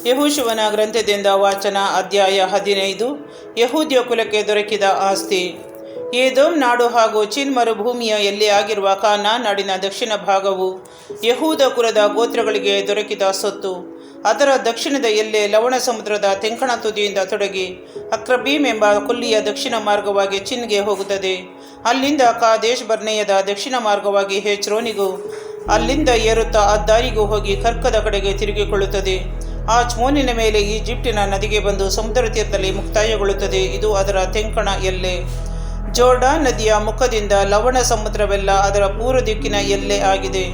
ಯೆಹೋಶುವನ ಗ್ರಂಥದಿಂದ ವಾಚನ ಅಧ್ಯಾಯ 15. ಯಹೂದ್ಯ ಕುಲಕ್ಕೆ ದೊರಕಿದ ಆಸ್ತಿ. ಏದೋಮ್ ನಾಡು ಹಾಗೂ ಚಿನ್ ಮರುಭೂಮಿಯ ಎಲ್ಲೆಯಾಗಿರುವ ಕಾನಾನ್ ನಾಡಿನ ದಕ್ಷಿಣ ಭಾಗವು ಯಹೂದ ಕುಲದ ಗೋತ್ರಗಳಿಗೆ ದೊರಕಿದ ಸೊತ್ತು. ಅದರ ದಕ್ಷಿಣದ ಎಲ್ಲೆ ಲವಣ ಸಮುದ್ರದ ತೆಂಕಣ ತುದಿಯಿಂದ ತೊಡಗಿ ಅಕ್ರಬೀಮ್ ಎಂಬ ಕೊಲ್ಲಿಯ ದಕ್ಷಿಣ ಮಾರ್ಗವಾಗಿ ಚಿನ್ಗೆ ಹೋಗುತ್ತದೆ. ಅಲ್ಲಿಂದ ಕಾದೇಶ್ ಬರ್ನೇಯದ ದಕ್ಷಿಣ ಮಾರ್ಗವಾಗಿ ಹೆಚ್ರೋನಿಗೂ, ಅಲ್ಲಿಂದ ಏರುತ್ತಾ ಅದ್ದಾರಿಗೂ ಹೋಗಿ ಕರ್ಕದ ಕಡೆಗೆ ತಿರುಗಿಕೊಳ್ಳುತ್ತದೆ. ಆ ಚೋನಿನ ಮೇಲೆ ಈಜಿಪ್ಟಿನ ನದಿಗೆ ಬಂದು ಸಮುದ್ರ ತೀರದಲ್ಲಿ ಮುಕ್ತಾಯಗೊಳ್ಳುತ್ತದೆ. ಇದು ಅದರ ತೆಂಕಣ ಎಲ್ಲೆ. ಜೋರ್ಡಾನ್ ನದಿಯ ಮುಖದಿಂದ ಲವಣ ಸಮುದ್ರವೆಲ್ಲ ಅದರ ಪೂರ್ವ ದಿಕ್ಕಿನ ಎಲ್ಲೆ ಆಗಿದೆ.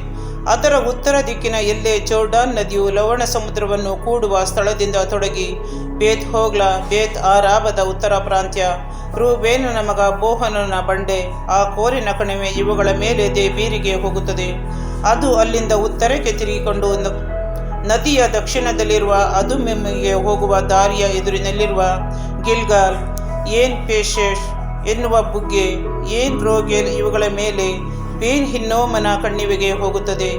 ಅದರ ಉತ್ತರ ದಿಕ್ಕಿನ ಎಲ್ಲೆ ಜೋರ್ಡಾನ್ ನದಿಯು ಲವಣ ಸಮುದ್ರವನ್ನು ಕೂಡುವ ಸ್ಥಳದಿಂದ ತೊಡಗಿ ಬೇತ್ ಹೋಗ್ಲಾ, ಬೇತ್ ಆರಾಬದ ಉತ್ತರ ಪ್ರಾಂತ್ಯ, ರೂಬೇನನ ಮಗ ಬೋಹನನ ಬಂಡೆ, ಆ ಕೋರಿನ ಕಣಿವೆ ಇವುಗಳ ಮೇಲೆ ದೇಬೀರಿಗೆ ಹೋಗುತ್ತದೆ. ಅದು ಅಲ್ಲಿಂದ ಉತ್ತರಕ್ಕೆ ತಿರುಗಿಕೊಂಡು ನದಿಯ ದಕ್ಷಿಣದಲ್ಲಿರುವ ಅದುಮ್ಮಿಗೆ ಹೋಗುವ ದಾರಿಯ ಎದುರಿನಲ್ಲಿರುವ ಗಿಲ್ಗಾಲ್, ಏನ್ ಪೇಶೆಶ್ ಎನ್ನುವ ಬುಗ್ಗೆ, ಏನ್ ರೋಗೆಲ್ ಇವುಗಳ ಮೇಲೆ ಬೇನ್ ಹಿನ್ನೋಮನ ಕಣಿವೆಗೆ ಹೋಗುತ್ತದೆ.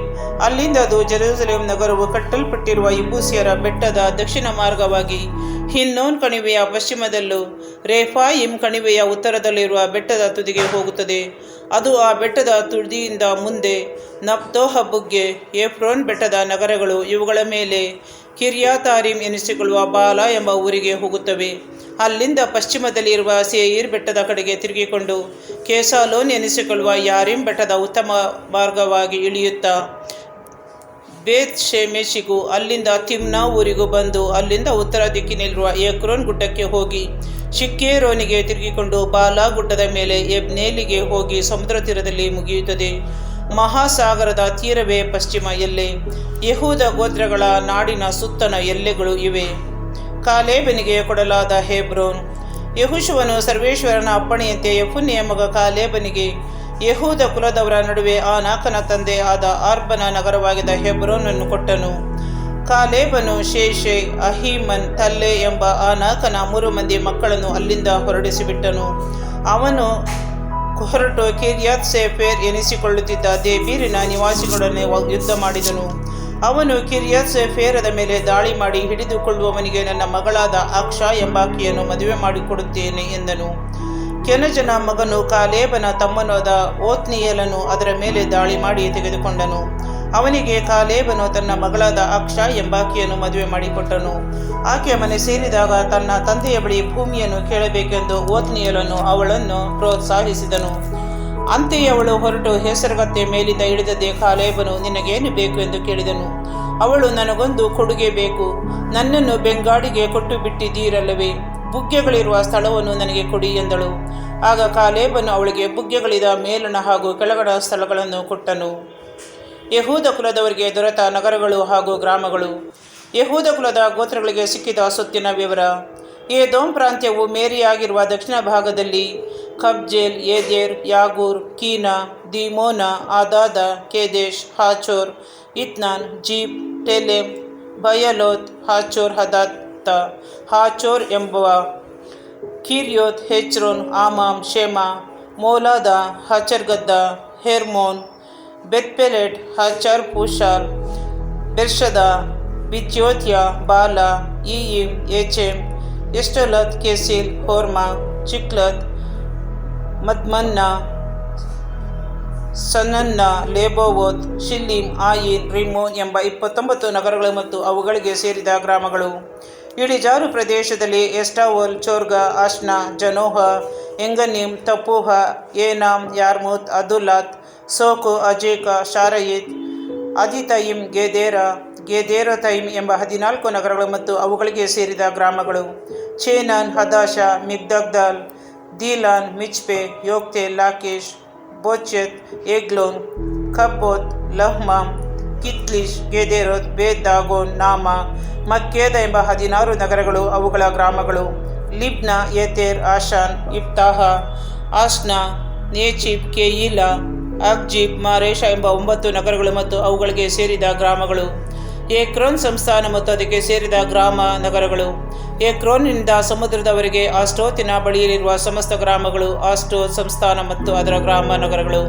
ಅಲ್ಲಿಂದ ಅದು ಜೆರುಸಲೇಮ್ ನಗರವು ಕಟ್ಟಲ್ಪಟ್ಟಿರುವ ಇಬೂಸಿಯರ ಬೆಟ್ಟದ ದಕ್ಷಿಣ ಮಾರ್ಗವಾಗಿ ಹಿನ್ನೋನ್ ಕಣಿವೆಯ ಪಶ್ಚಿಮದಲ್ಲೂ ರೇಫಾಯಿಮ್ ಕಣಿವೆಯ ಉತ್ತರದಲ್ಲಿರುವ ಬೆಟ್ಟದ ತುದಿಗೆ ಹೋಗುತ್ತದೆ. ಅದು ಆ ಬೆಟ್ಟದ ತುದಿಯಿಂದ ಮುಂದೆ ನಫ್ತೋಹ ಬುಗ್ಗೆ, ಎಫ್ರೋನ್ ಬೆಟ್ಟದ ನಗರಗಳು ಇವುಗಳ ಮೇಲೆ ಕಿರ್ಯಾತಾರಿಮ್ ಎನಿಸಿಕೊಳ್ಳುವ ಬಾಲ ಎಂಬ ಊರಿಗೆ ಹೋಗುತ್ತವೆ. ಅಲ್ಲಿಂದ ಪಶ್ಚಿಮದಲ್ಲಿ ಇರುವ ಸೇಯಿರ್ ಬೆಟ್ಟದ ಕಡೆಗೆ ತಿರುಗಿಕೊಂಡು ಕೇಸಾಲೋನ್ ಎನಿಸಿಕೊಳ್ಳುವ ಯಾರಿಮ್ ಬೆಟ್ಟದ ಉತ್ತಮ ಮಾರ್ಗವಾಗಿ ಇಳಿಯುತ್ತಾ ಬೇತ್ ಶೆಮೆಷಿಗೂ, ಅಲ್ಲಿಂದ ತಿಮ್ನಾ ಊರಿಗೂ ಬಂದು ಅಲ್ಲಿಂದ ಉತ್ತರ ದಿಕ್ಕಿನಲ್ಲಿರುವ ಎಕ್ರೋನ್ ಗುಡ್ಡಕ್ಕೆ ಹೋಗಿ ಶಿಕ್ಕೇರೋನಿಗೆ ತಿರುಗಿಕೊಂಡು ಬಾಲಾ ಗುಡ್ಡದ ಮೇಲೆ ಎಬ್ನೇಲಿಗೆ ಹೋಗಿ ಸಮುದ್ರ ತೀರದಲ್ಲಿ ಮುಗಿಯುತ್ತದೆ. ಮಹಾಸಾಗರದ ತೀರವೇ ಪಶ್ಚಿಮ ಎಲ್ಲೆ. ಯಹೂದ ಗೋತ್ರಗಳ ನಾಡಿನ ಸುತ್ತಣ ಎಲ್ಲೆಗಳು ಇವೆ. ಕಾಲೇಬನಿಗೆ ಕೊಡಲಾದ ಹೆಬ್ರೋನ್. ಯೆಹೋಶುವನು ಸರ್ವೇಶ್ವರನ ಅಪ್ಪಣೆಯಂತೆ ಯೆಫುನ್ನೆಯ ಮಗ ಕಾಲೇಬನಿಗೆ ಯಹೂದ ಕುಲದವರ ನಡುವೆ ಆನಾಕನ ತಂದೆ ಆದ ಆರ್ಬನ ನಗರವಾಗಿದ್ದ ಹೆಬ್ರೋನನ್ನು ಕೊಟ್ಟನು. ಕಾಲೇಬನು ಶೇಷೆ, ಅಹೀಮನ್, ತಲ್ಲೆ ಎಂಬ ಆನಾಕನ 3 ಮಂದಿ ಮಕ್ಕಳನ್ನು ಅಲ್ಲಿಂದ ಹೊರಡಿಸಿಬಿಟ್ಟನು. ಅವನು ಹೊರಟು ಕಿರ್ಯಾತ್ ಸೇಫೇರ್ ಎನಿಸಿಕೊಳ್ಳುತ್ತಿದ್ದ ದೇಬೀರಿನ ನಿವಾಸಿಗಳೊಡನೆ ಯುದ್ಧ ಮಾಡಿದನು. ಅವನು ಕಿರ್ಯಾತ್ ಸೇಫೇರದ ಮೇಲೆ ದಾಳಿ ಮಾಡಿ ಹಿಡಿದುಕೊಳ್ಳುವವನಿಗೆ ನನ್ನ ಮಗಳಾದ ಅಕ್ಷಾ ಎಂಬಾಕೆಯನ್ನು ಮದುವೆ ಮಾಡಿಕೊಡುತ್ತೇನೆ ಎಂದನು. ಕೆನಜನ ಮಗನು ಕಾಲೇಬನ ತಮ್ಮನಾದ ಓತ್ನಿಯೇಲನು ಅದರ ಮೇಲೆ ದಾಳಿ ಮಾಡಿ ತೆಗೆದುಕೊಂಡನು. ಅವನಿಗೆ ಕಾಲೇಬನು ತನ್ನ ಮಗಳಾದ ಅಕ್ಷಾ ಎಂಬಾಕೆಯನ್ನು ಮದುವೆ ಮಾಡಿಕೊಟ್ಟನು. ಆಕೆ ಮನೆ ಸೇರಿದಾಗ ತನ್ನ ತಂದೆಯ ಬಳಿ ಭೂಮಿಯನ್ನು ಕೇಳಬೇಕೆಂದು ಓತ್ನಿಯೇಲನು ಅವಳನ್ನು ಪ್ರೋತ್ಸಾಹಿಸಿದನು. ಅಂತೆಯೇ ಅವಳು ಹೊರಟು ಹೆಸರುಗತ್ತೆ ಮೇಲಿಂದ ಇಳಿದದ್ದೇ ಕಾಲೇಬನು ನಿನಗೇನು ಬೇಕು ಎಂದು ಕೇಳಿದನು. ಅವಳು ನನಗೊಂದು ಕೊಡುಗೆ ಬೇಕು, ನನ್ನನ್ನು ಬೆಂಗಾಡಿಗೆ ಕೊಟ್ಟು ಬಿಟ್ಟಿದ್ದೀರಲ್ಲವೇ, ಬುಗ್ಗೆಗಳಿರುವ ಸ್ಥಳವನ್ನು ನನಗೆ ಕೊಡಿ ಎಂದಳು. ಆಗ ಕಾಲೇಬನು ಅವಳಿಗೆ ಬುಗ್ಗೆಗಳಿದ ಮೇಲಣ ಹಾಗೂ ಕೆಳಗಣ ಸ್ಥಳಗಳನ್ನು ಕೊಟ್ಟನು. ಯಹೂದ ಕುಲದವರಿಗೆ ದೊರೆತ ನಗರಗಳು ಹಾಗೂ ಗ್ರಾಮಗಳು. ಯಹೂದ ಕುಲದ ಗೋತ್ರಗಳಿಗೆ ಸಿಕ್ಕಿದ ಸೊತ್ತಿನ ವಿವರ. ಏದೋಮ್ ಪ್ರಾಂತ್ಯವು ಮೇರಿಯಾಗಿರುವ ದಕ್ಷಿಣ ಭಾಗದಲ್ಲಿ ಕಬ್ಜೇಲ್, ಏದೇರ್, ಯಾಗೂರ್, ಕೀನಾ, ದಿಮೋನ, ಆದಾದ, ಕೇದೇಶ್, ಹಾಚೋರ್, ಇತ್ನಾನ್, ಜೀಪ್, ಟೆಲೆಮ್, ಬಯಲೋತ್, ಹಾಚೋರ್ ಹದಾತ, ಹಾಚೋರ್ ಎಂಬ, ಕಿರ್ಯೋತ್, ಹೆಚ್ರೋನ್, ಆಮಾಮ್, ಶೆಮಾ, ಮೋಲಾದ, ಹಚರ್ಗದ್ದ, ಹೆರ್ಮೋನ್, ಬೆತ್ಪೆಲೆಟ್, ಹಚರ್ ಪೂಷಾರ್, ಬೆರ್ಷದ, ಬಿತ್ಯೋತ್ಯ, ಬಾಲ, ಈಯಿಮ್, ಏಚೆಮ್, ಎಷ್ಟಲತ್, ಕೆಸಿಲ್, ಹೋರ್ಮಾ, ಚಿಕ್ಲತ್, ಮದ್ಮನ್ನ, ಸನನ್ನ, ಲೇಬೋವೋತ್, ಶಿಲ್ಲಿಮ್, ಆಯಿನ್, ರಿಮೋನ್ ಎಂಬ 29 ನಗರಗಳು ಮತ್ತು ಅವುಗಳಿಗೆ ಸೇರಿದ ಗ್ರಾಮಗಳು. ಇಳಿಜಾರು ಪ್ರದೇಶದಲ್ಲಿ ಎಸ್ಟಾವೋಲ್, ಚೋರ್ಗಾ, ಆಶ್ನಾ, ಜನೋಹ, ಎಂಗನಿಮ್, ತಪೂಹ, ಏನಾಮ್, ಯಾರ್ಮೂತ್, ಅದುಲಾತ್, ಸೋಕು, ಅಜೇಕ, ಶಾರಯಿತ್, ಅದಿತಯಿಮ್, ಗೆದೇರತಯಿಮ್ ಎಂಬ 14 ನಗರಗಳು ಮತ್ತು ಅವುಗಳಿಗೆ ಸೇರಿದ ಗ್ರಾಮಗಳು. ಚೇನಾನ್, ಹದಾಶ, ಮಿಗ್ದಗ್ದಾಲ್, ದೀಲಾನ್, ಮಿಚ್ಪೆ, ಯೋಕ್ತೆ, ಲಾಕೇಶ್, ಬೋಚೆತ್, ಏಗ್ಲೋನ್, ಕಬ್ಬೋತ್, ಲಹ್ಮಾಮ್, ಕಿತ್ಲಿಶ್, ಗೆದೇರೋತ್, ಬೇತ್ ದಾಗೋನ್, ನಾಮ, ಮಕ್ಕೇದ ಎಂಬ 16 ನಗರಗಳು ಅವುಗಳ ಗ್ರಾಮಗಳು. ಲಿಬ್ನ, ಯೆತೆರ್, ಆಶಾನ್, ಇಫ್ತಾಹ, ಆಶ್ನಾ, ನೇಚಿಬ್, ಕೆಯೀಲ, ಅಕ್ಜೀಬ್, ಮಾರೇಷ ಎಂಬ 9 ನಗರಗಳು ಮತ್ತು ಅವುಗಳಿಗೆ ಸೇರಿದ ಗ್ರಾಮಗಳು. ಎಕ್ರೋನ್ ಸಂಸ್ಥಾನ ಮತ್ತು ಅದಕ್ಕೆ ಸೇರಿದ ಗ್ರಾಮ ನಗರಗಳು. ಎಕ್ರೋನಿಂದ ಸಮುದ್ರದವರೆಗೆ ಆಸ್ಟೋತಿನ ಬಳಿಯಲ್ಲಿರುವ ಸಮಸ್ತ ಗ್ರಾಮಗಳು, ಆಸ್ಟೋತ್ ಸಂಸ್ಥಾನ ಮತ್ತು ಅದರ ಗ್ರಾಮ ನಗರಗಳು.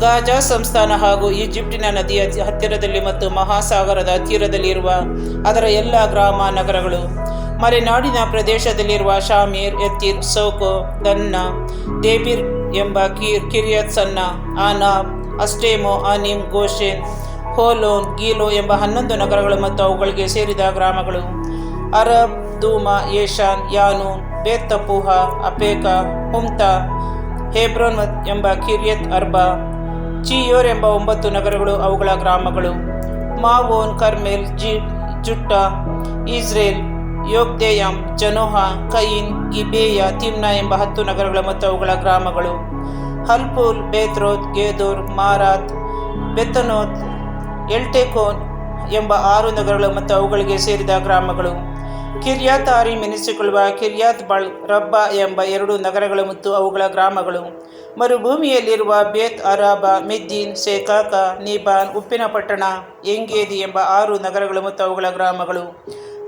ಗಾಜಾ ಸಂಸ್ಥಾನ ಹಾಗೂ ಈಜಿಪ್ಟಿನ ನದಿಯ ಹತ್ತಿರದಲ್ಲಿ ಮತ್ತು ಮಹಾಸಾಗರದ ತೀರದಲ್ಲಿರುವ ಅದರ ಎಲ್ಲ ಗ್ರಾಮ ನಗರಗಳು, ಮಲೆನಾಡಿನ ಪ್ರದೇಶದಲ್ಲಿರುವ ಶಾಮೀರ್, ಯತ್ತೀರ್, ಸೋಕೋ, ದನ್ನ, ದೇಬಿರ್ ಎಂಬ ಕಿರಿಯತ್ ಸನ್ನ, ಆನಾಬ್, ಅಸ್ಟೇಮೋ, ಅನಿಮ್, ಗೋಷೆನ್, ಹೋಲೋನ್, ಗೀಲೋ ಎಂಬ 11 ನಗರಗಳು ಮತ್ತು ಅವುಗಳಿಗೆ ಸೇರಿದ ಗ್ರಾಮಗಳು, ಅರಬ್, ದೂಮಾ, ಯೇಷಾನ್, ಯಾನೂನ್, ಬೇತ್ ತಪೂಹ, ಅಪೇಕ, ಹುಮ್ತಾ, ಹೆಬ್ರೋನ್ ಎಂಬ ಕಿರಿಯತ್ ಅರ್ಬಾ, ಚಿಯೋರ್ ಎಂಬ 9 ನಗರಗಳು ಅವುಗಳ ಗ್ರಾಮಗಳು, ಮಾವೋನ್, ಕರ್ಮೆಲ್, ಜುಟ್ಟ, ಇಸ್ರೇಲ್, ಯೋಗ್ದೇಯಮ್, ಜನೋಹ, ಕಯಿನ್, ಗಿಬೇಯ, ತಿಮ್ನಾ ಎಂಬ 10 ನಗರಗಳು ಮತ್ತು ಅವುಗಳ ಗ್ರಾಮಗಳು, ಹಲ್ಪೂಲ್, ಬೇತ್ರೋತ್, ಗೇದೋರ್, ಮಾರಾತ್, ಬೆತ್ತನೋತ್, ಎಲ್ಟೆಕೋನ್ ಎಂಬ 6 ನಗರಗಳು ಮತ್ತು ಅವುಗಳಿಗೆ ಸೇರಿದ ಗ್ರಾಮಗಳು, ಕಿರ್ಯಾತ್ ಆರಿಮ್ ಎನಿಸಿಕೊಳ್ಳುವ ಕಿರ್ಯಾತ್ ಬಳ್, ರಬ್ಬಾ ಎಂಬ 2 ನಗರಗಳು ಮತ್ತು ಅವುಗಳ ಗ್ರಾಮಗಳು, ಮರುಭೂಮಿಯಲ್ಲಿರುವ ಬೇತ್ ಅರಾಬ, ಮಿದ್ದೀನ್, ಸೇಕಾಕ, ನೀಬಾನ್, ಉಪ್ಪಿನ ಪಟ್ಟಣ, ಎಂಗೇದಿ ಎಂಬ 6 ನಗರಗಳು ಮತ್ತು ಅವುಗಳ ಗ್ರಾಮಗಳು.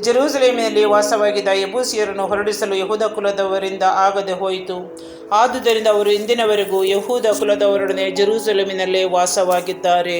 ಜೆರೂಸಲೇಮಿನಲ್ಲಿ ವಾಸವಾಗಿದ್ದ ಯೆಬೂಸಿಯರನ್ನು ಹೊರಡಿಸಲು ಯೆಹೂದ ಕುಲದವರಿಂದ ಆಗದೆ ಹೋಯಿತು. ಆದುದರಿಂದ ಅವರು ಇಂದಿನವರೆಗೂ ಯೆಹೂದ ಕುಲದವರೊಡನೆ ಜೆರೂಸಲೇಮಿನಲ್ಲೇ ವಾಸವಾಗಿದ್ದಾರೆ.